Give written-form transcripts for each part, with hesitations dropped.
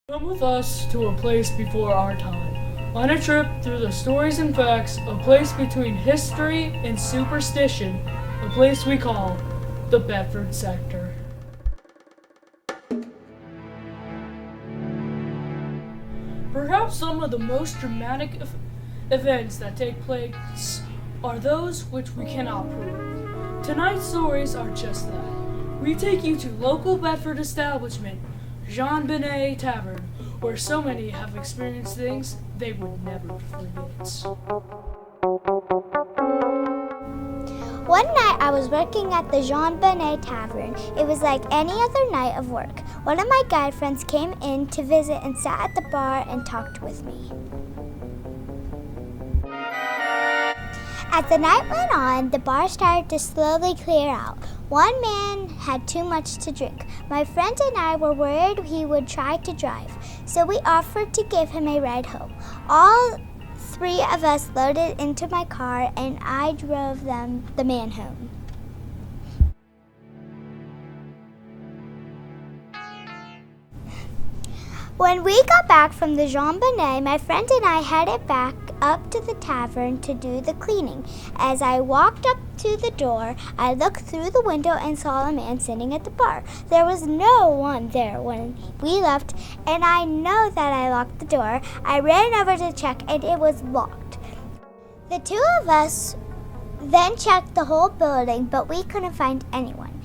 Come with us to a place before our time, on a trip through the stories and facts, a place between history and superstition, a place we call the Bedford Sector. Perhaps some of the most dramatic events that take place are those which we cannot prove. Tonight's stories are just that. We take you to local Bedford establishment, Jean Benet Tavern, where so many have experienced things they would never forget. One night I was working at the Jean Benet Tavern. It was like any other night of work. One of my guy friends came in to visit and sat at the bar and talked with me. As the night went on, the bar started to slowly clear out. One man had too much to drink. My friend and I were worried he would try to drive, so we offered to give him a ride home. All three of us loaded into my car and I drove the man home. When we got back from the Jean Benet, my friend and I headed back up to the tavern to do the cleaning. As I walked up to the door, I looked through the window and saw a man sitting at the bar. There was no one there when we left, and I know that I locked the door. I ran over to check, and it was locked. The two of us then checked the whole building, but we couldn't find anyone.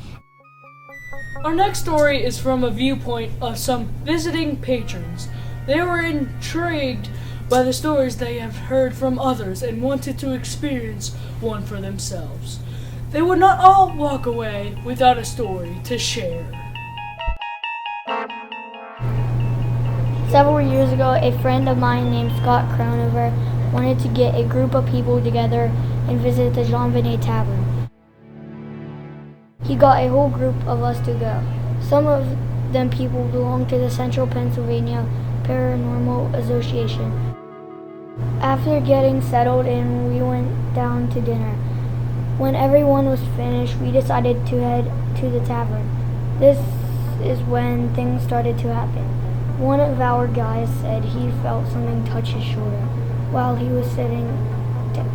Our next story is from a viewpoint of some visiting patrons. They were intrigued by the stories they have heard from others and wanted to experience one for themselves. They would not all walk away without a story to share. Several years ago, a friend of mine named Scott Cronover wanted to get a group of people together and visit the Jean Benet Tavern. He got a whole group of us to go. Some of them people belong to the Central Pennsylvania Paranormal Association. After getting settled in, we went down to dinner. When everyone was finished, we decided to head to the tavern. This is when things started to happen. One of our guys said he felt something touch his shoulder while he was sitting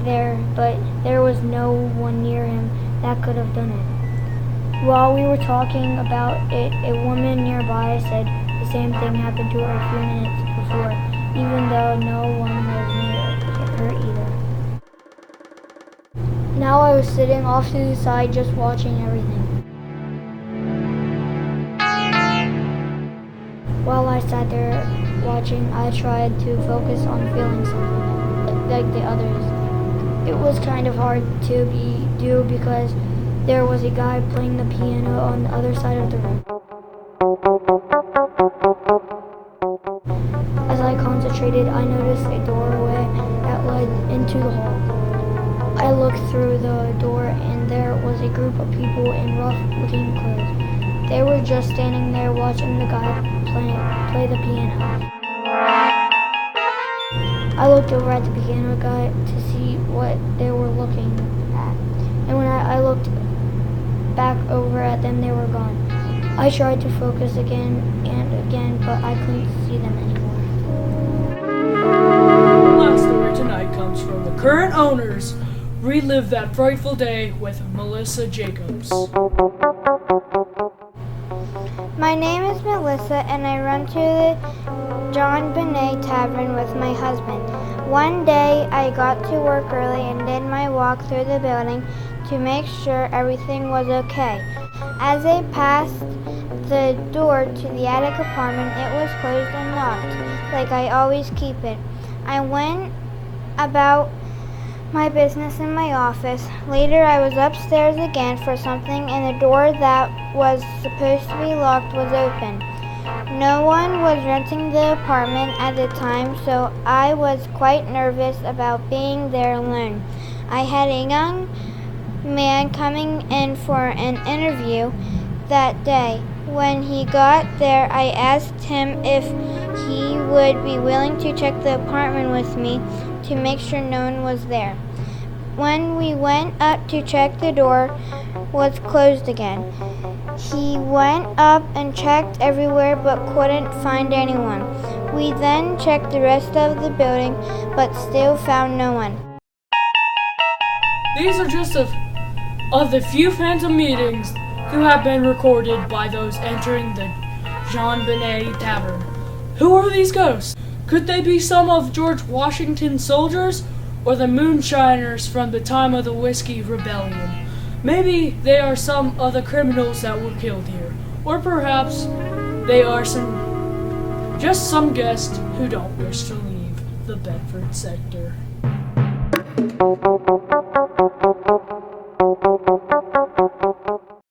there, but there was no one near him that could have done it. While we were talking about it, a woman nearby said the same thing happened to her a few minutes before, even though no one was near her either. Now I was sitting off to the side just watching everything. While I sat there watching, I tried to focus on feeling something like the others. It was kind of hard to do because there was a guy playing the piano on the other side of the room. As I concentrated, I noticed a doorway that led into the hall. I looked through the door and there was a group of people in rough-looking clothes. They were just standing there watching the guy play the piano. I looked over at the piano guy to see what they were looking at. And when I looked back over at them, they were gone. I tried to focus again and again, but I couldn't see them anymore. The last story tonight comes from the current owners. Relive that frightful day with Melissa Jacobs. My name is Melissa and I run to the Jean Benet Tavern with my husband. One day I got to work early and did my walk through the building to make sure everything was okay. As I passed the door to the attic apartment, it was closed and locked, like I always keep it. I went about my business in my office. Later I was upstairs again for something and the door that was supposed to be locked was open. No one was renting the apartment at the time, so I was quite nervous about being there alone. I had a young man coming in for an interview that day. When he got there, I asked him if he would be willing to check the apartment with me to make sure no one was there. When we went up to check, the door was closed again. He went up and checked everywhere but couldn't find anyone. We then checked the rest of the building but still found no one. These are just of the few phantom meetings who have been recorded by those entering the Jean Benet Tavern. Who are these ghosts? Could they be some of George Washington's soldiers or the moonshiners from the time of the Whiskey Rebellion? Maybe they are some of the criminals that were killed here. Or perhaps they are just some guests who don't wish to leave the Bedford Sector.